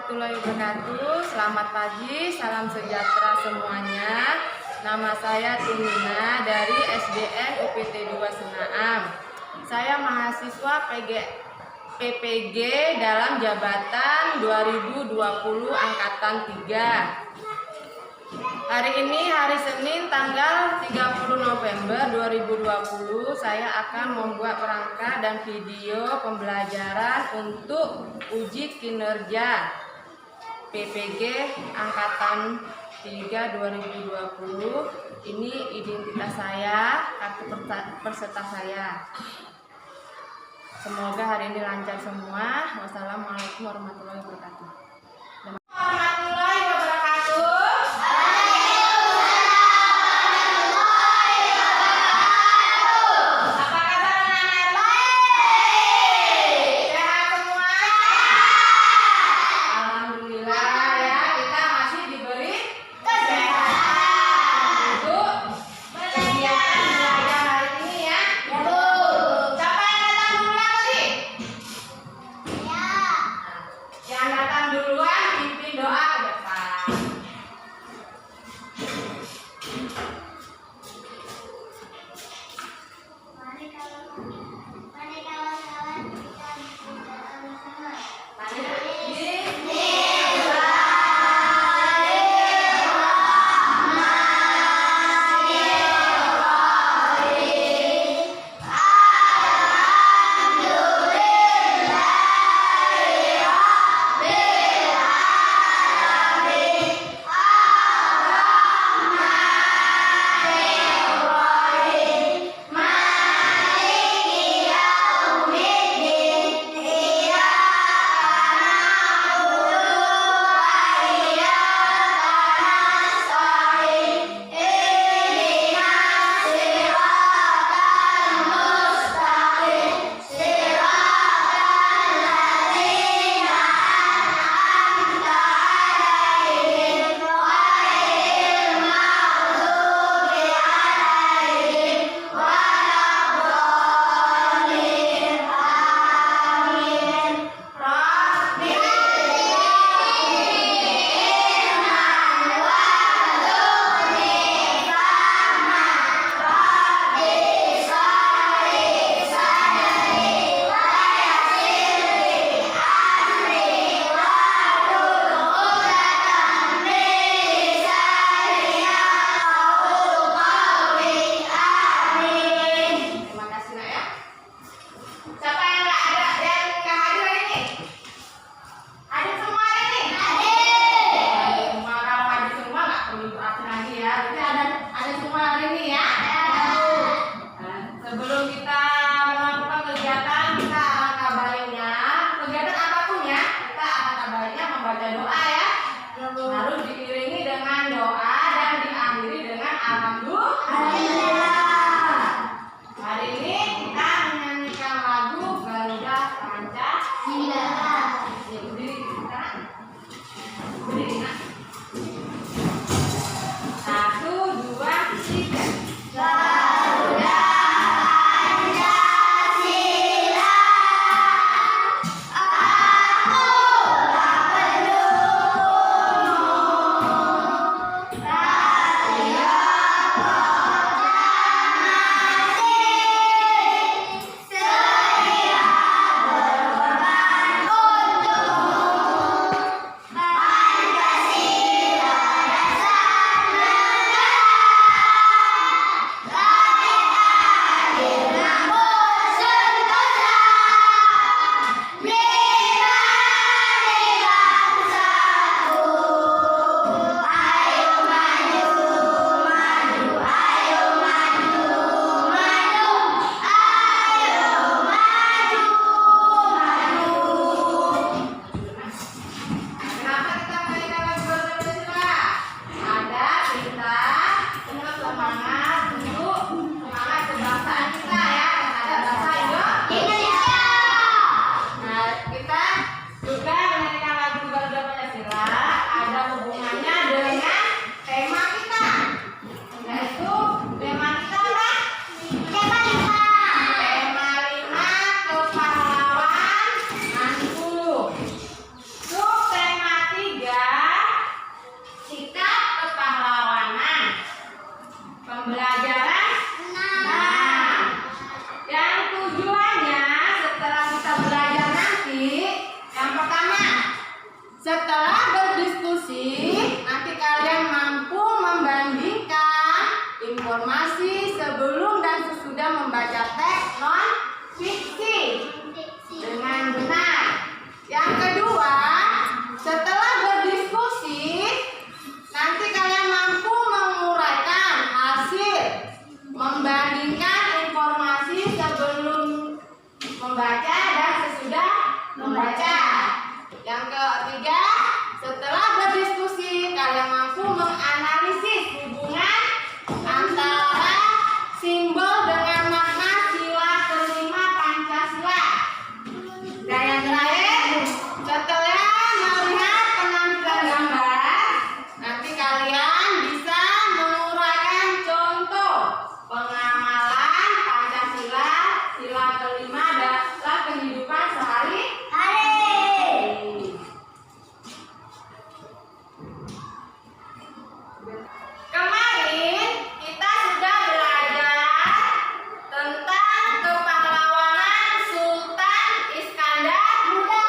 warahmatullahi wabarakatuh. Selamat pagi, salam sejahtera semuanya. Nama saya Tumina dari SDN UPT 2 Senaam. Saya mahasiswa PPG dalam jabatan 2020 angkatan 3. Hari ini hari Senin tanggal 30 November 2020 saya akan membuat kerangka dan video pembelajaran untuk uji kinerja PPG angkatan 3 2020. Ini identitas saya, kartu peserta saya. Semoga hari ini lancar semua. Wassalamualaikum warahmatullahi wabarakatuh. Warahmatullahi wabarakatuh. Sebelum kita melakukan kegiatan, kita alangkah baiknya kegiatan apapun ya, kita alangkah baiknya membaca doa ya. Lalu diiringi dengan doa dan diakhiri dengan alhamdulillah. Hari ini kita menyanyikan lagu Garuda Pancasila. Berdiri kita. Berdiri nak. 1, 2, 3. Aku tak peduli Setelah berdiskusi, nanti kalian mampu membandingkan informasi sebelum dan sesudah membaca teks non-fiksi dengan benar. Yang kedua, setelah berdiskusi, nanti kalian mampu menguraikan hasil, membandingkan informasi sebelum membaca dan sesudah membaca. Yang ketiga, setelah berdiskusi, kalian mampu menganalisis hubungan antara simbol dengan makna sila kelima Pancasila. Dan yang terakhir, setelah melihat penampilan gambar, nanti kalian bisa menguraikan contoh pengamalan Pancasila sila kelima dalam kehidupan sehari-hari. Kemarin kita sudah belajar tentang kepahlawanan Sultan Iskandar Muda.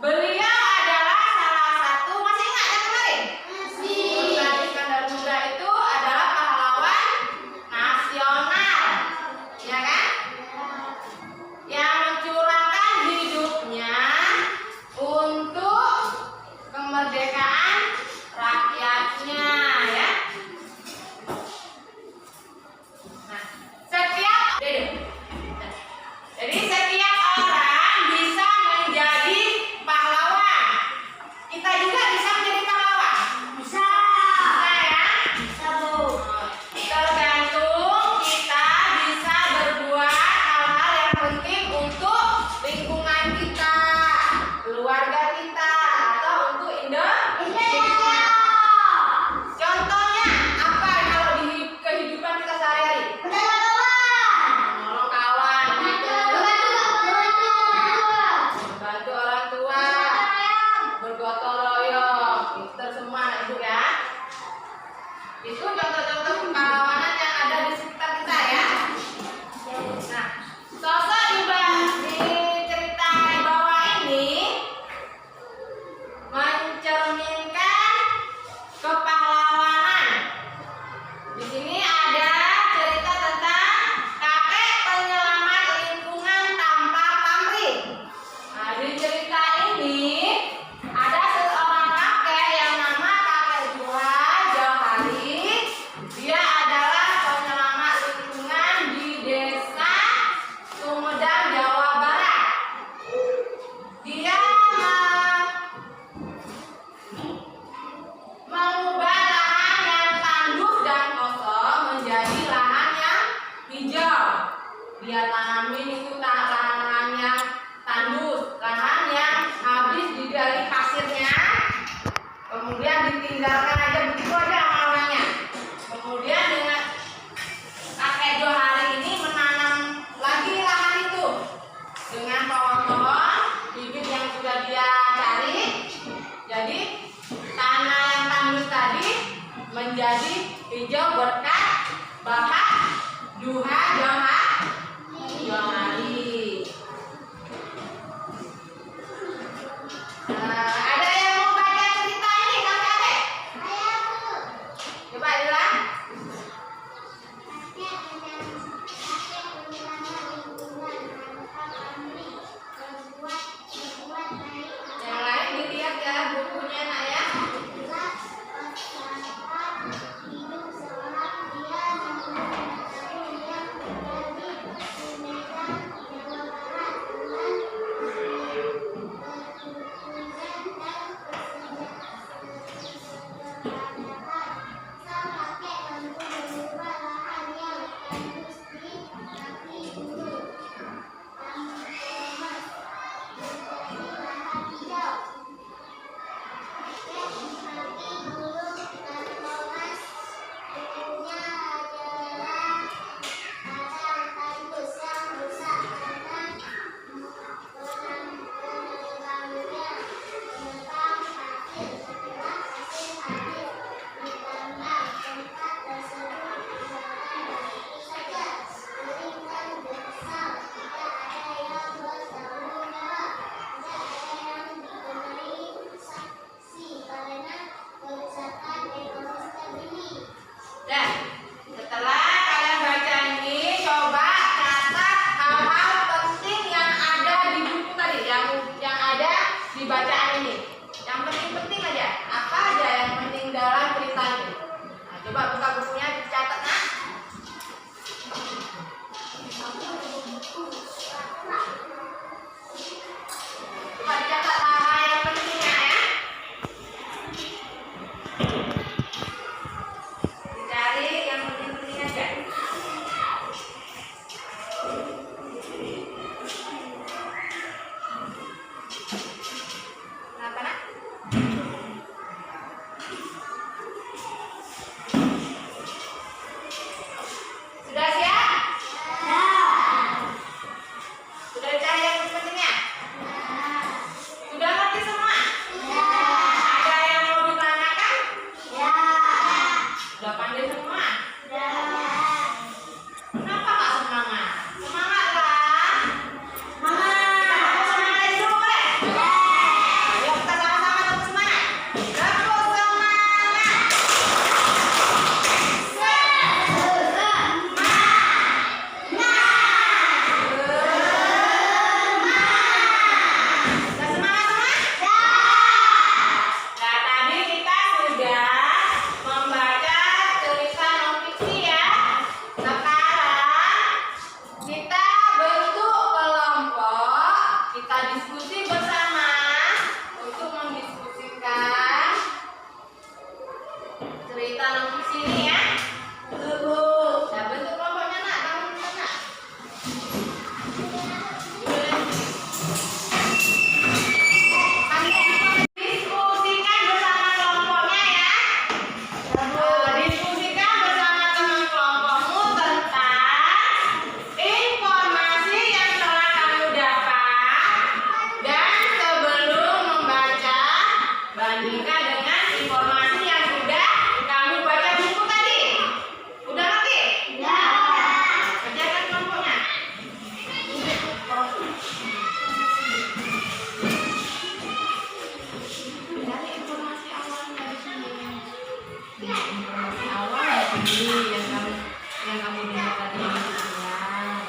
Beliau adalah salah satu, masih ingat ya kemarin? Sultan Iskandar Muda itu adalah pahlawan nasional, ya kan? Yang mencurahkan hidupnya untuk kemerdekaan rakyatnya, ya. Nah, jadi setiap orang bisa menjadi pahlawan. Kita juga bisa menjadi pahlawan. Bisa ya? Bisa, Bu. Tergantung kita bisa berbuat hal-hal yang penting untuk lingkungan kita, keluarga kita, atau untuk Indonesia. Contohnya apa kalau di kehidupan kita sehari-hari? Menolong kawan, membantu orang tua, bergotong royong, itu semua anak ibu ya. Itu contoh-contoh kepahlawanan yang ada di sekitar kita ya. Nah, sosok di cerita di bawah ini mencerminkan kepahlawanan. Di sini ada cerita tentang kakek penyelamat lingkungan tanpa pamrih. Nah, di cerita ini ada seorang kakek yang nama kakek Juha Johari. Dia adalah penyelamat lingkungan di desa Sumedang, Jawa Barat. Dia mengubah lahan yang tandus dan kosong menjadi lahan yang hijau. Dia tanamin itu lahan yang tandus, lahan yang habis dari pasirnya, kemudian ditinggalkan aja begitu aja lama-lamanya. Kemudian dengan kakek Johari ini menanam lagi lahan itu dengan pohon-pohon bibit yang sudah dia cari. Jadi tanah yang tandus tadi menjadi hijau berkat Bapak Juha Johari. Ada yang mau baca cerita ini kakak-kakak? Coba bilang. Yang lain dilihat ya bukunya nak ya. Sudah siap? Sudah cari yang sepertinya? Sudah ngerti semua? Ada yang mau ditanyakan? Sudah pandai semua? Kenapa nggak semangat? Semangatlah! Kita semangat dulu boleh? Ayo kita sama-sama tepuk semangat. Tepuk semangat. Sudah semangat semua? Nah, tadi kita sudah membaca cerita non-fiksi ya. Sekarang kita bentuk kelompok, kita diskusi bersama untuk mendiskusikan cerita non-fiksi ini ya. Nah, bentuk kelompoknya nak, kamu bisa nak? Diskusikan bersama kelompoknya ya. Diskusikan bersama teman kelompokmu tentang informasi yang telah kamu dapat, dan sebelum membaca, bandingkan dengan informasi yang sudah kamu baca di buku tadi. Udah ngerti? Kerjakan kelompoknya. Cari informasi awalnya di sini. Informasi awal di sini yang kamu dengar tadi ya.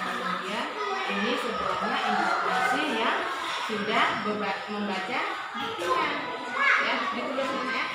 Kemudian ini sebenarnya informasi yang sudah membaca bukunya. Ya, ditulis ini ya.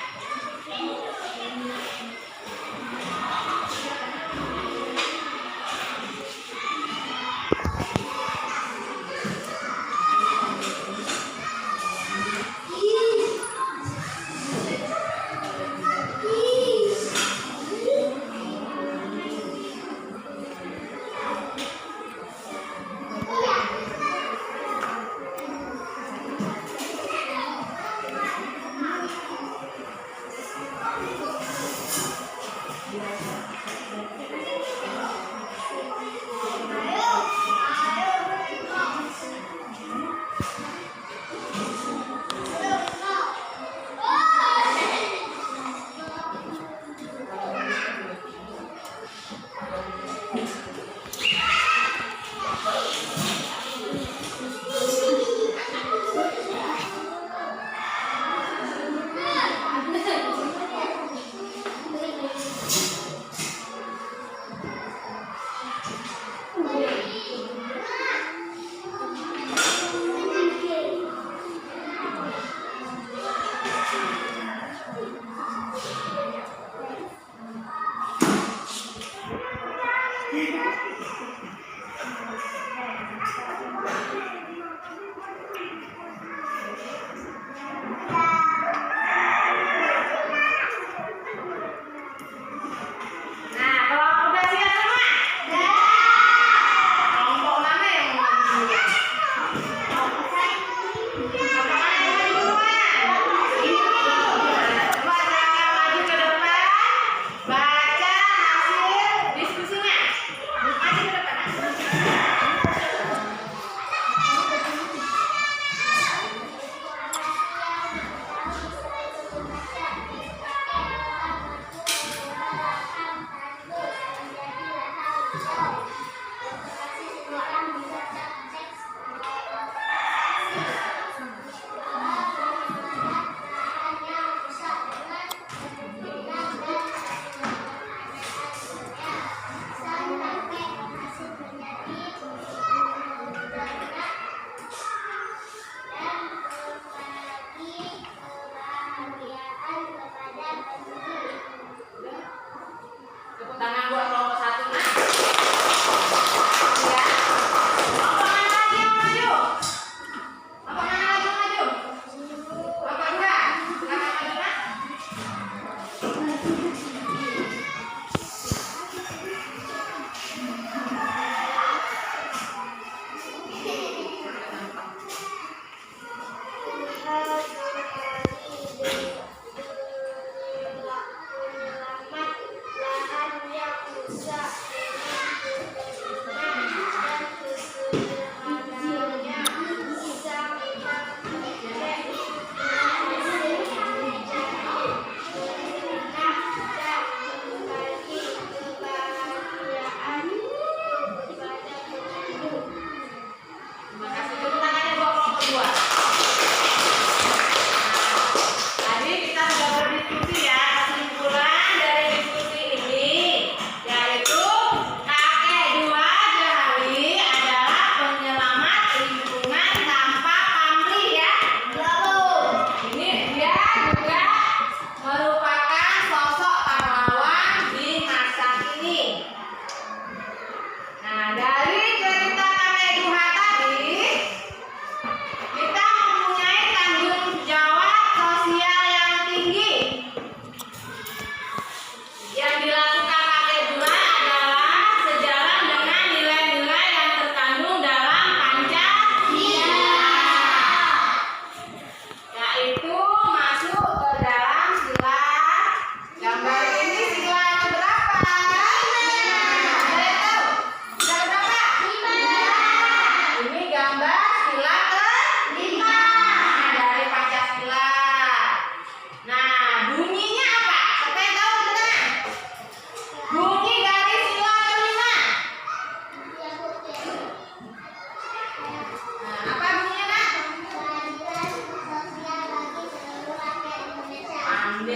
D.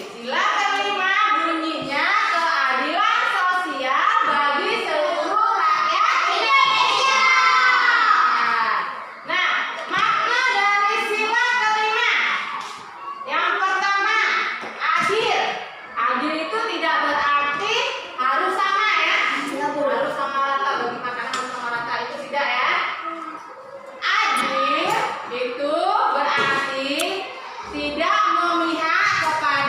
Sila kelima bunyinya keadilan sosial bagi seluruh rakyat Indonesia. Nah, makna dari sila kelima. Yang pertama, adil. Adil itu tidak berarti harus sama ya. Harus sama rata, bagi makanan harus sama rata itu tidak ya. Adil itu berarti tidak memihak kepada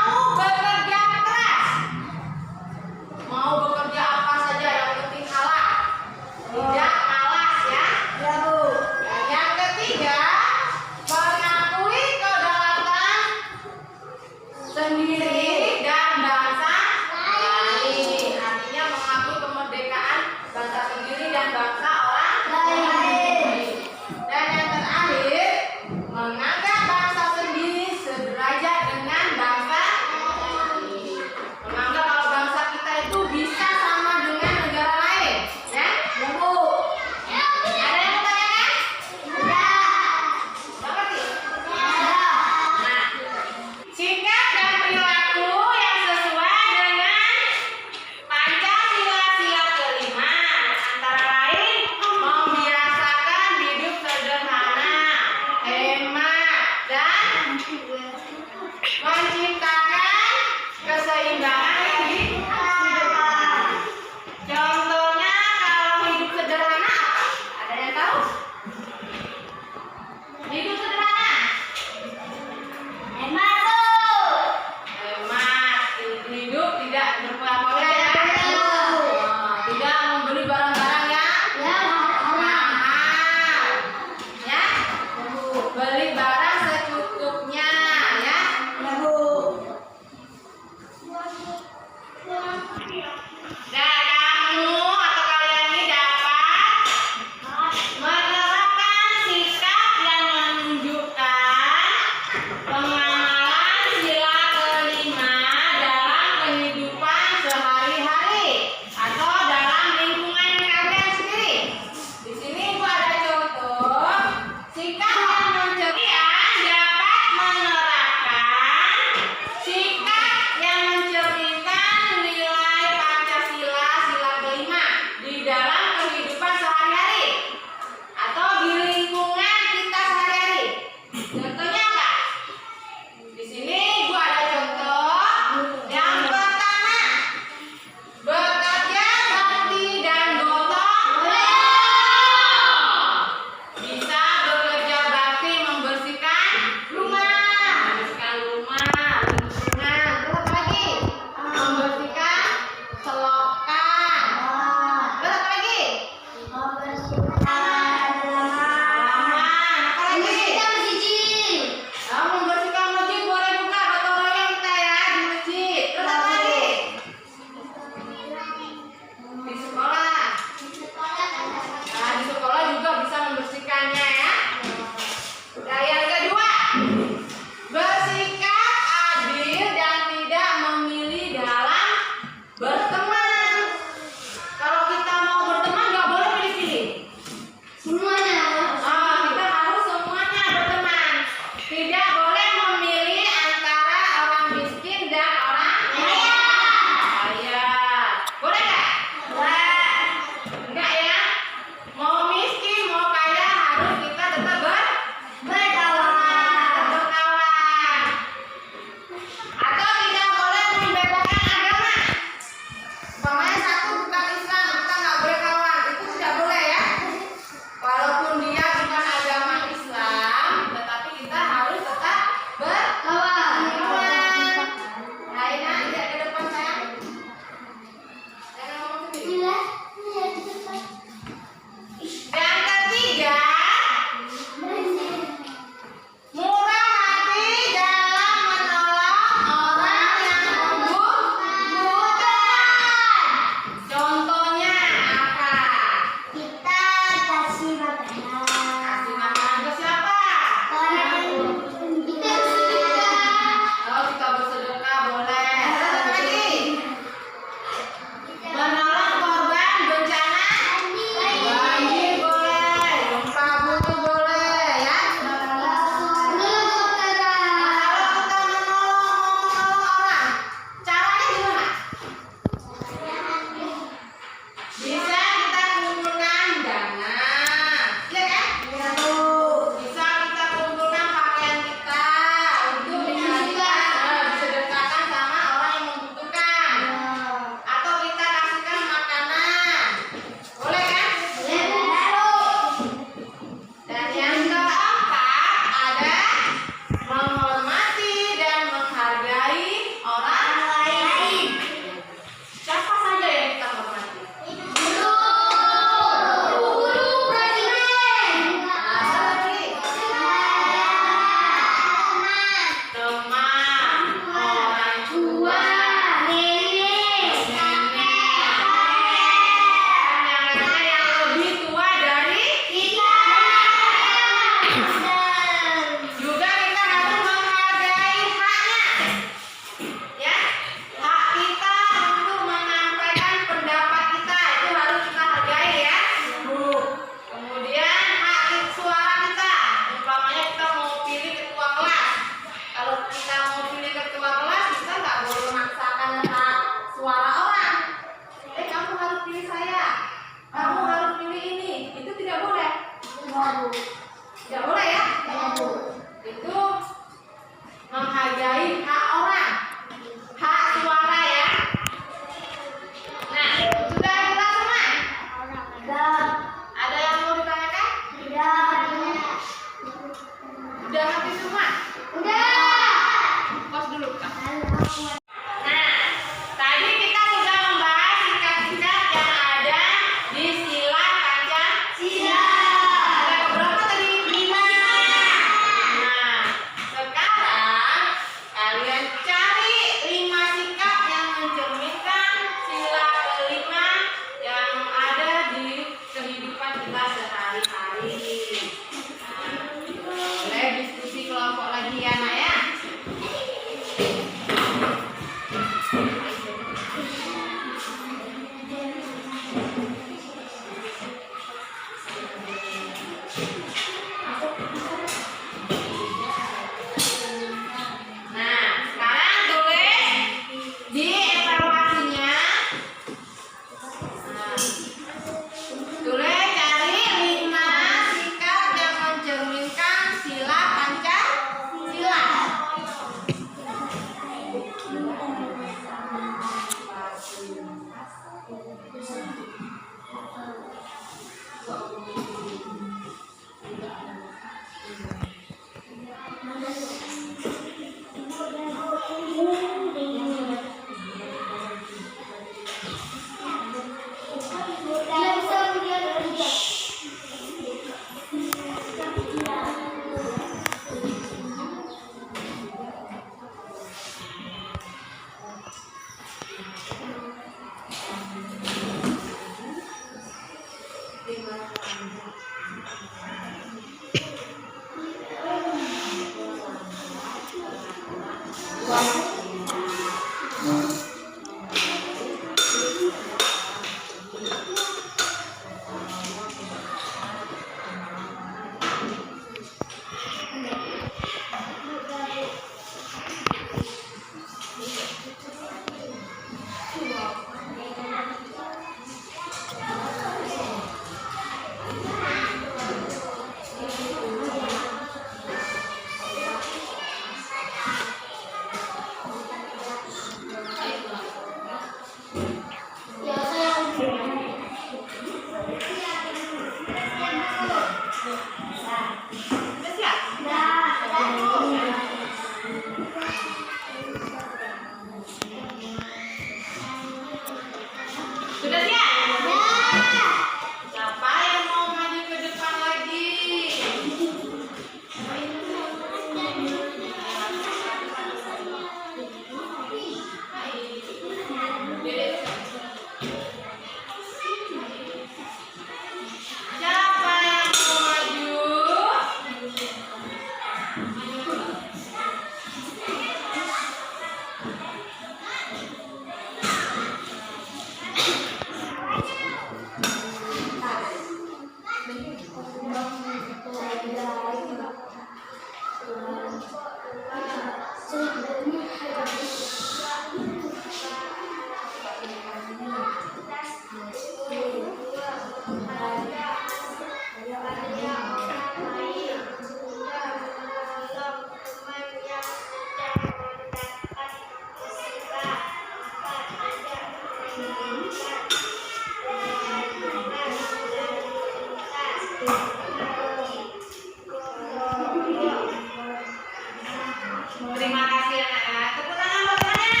Terima kasih anak-anak. Tepuk tangan buat semuanya.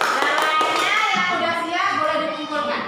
Yang lainnya yang udah siap boleh dikumpulkan.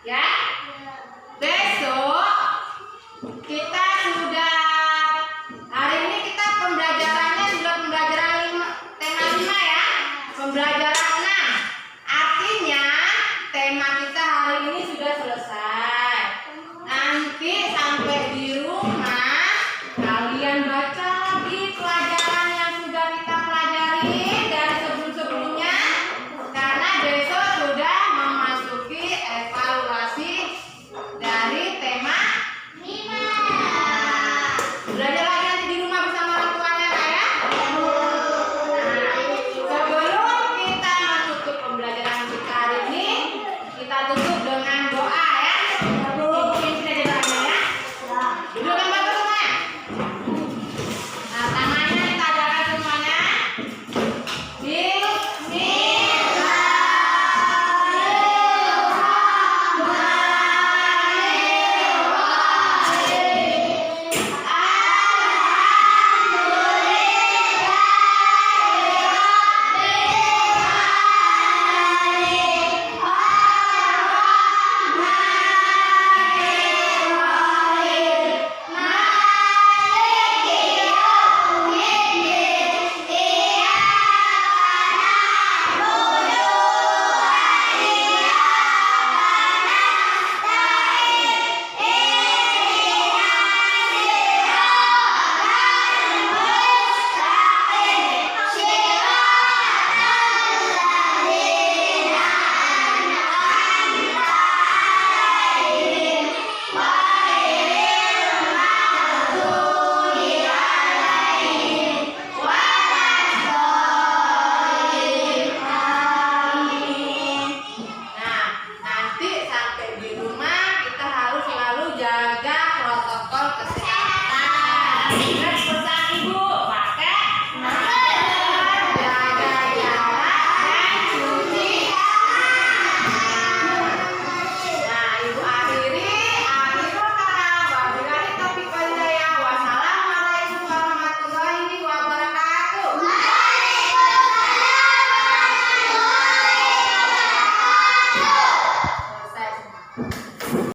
Ya. Besok kita sudah hari ini kita pembelajarannya sudah pembelajaran tema 5 ya. Pembelajaran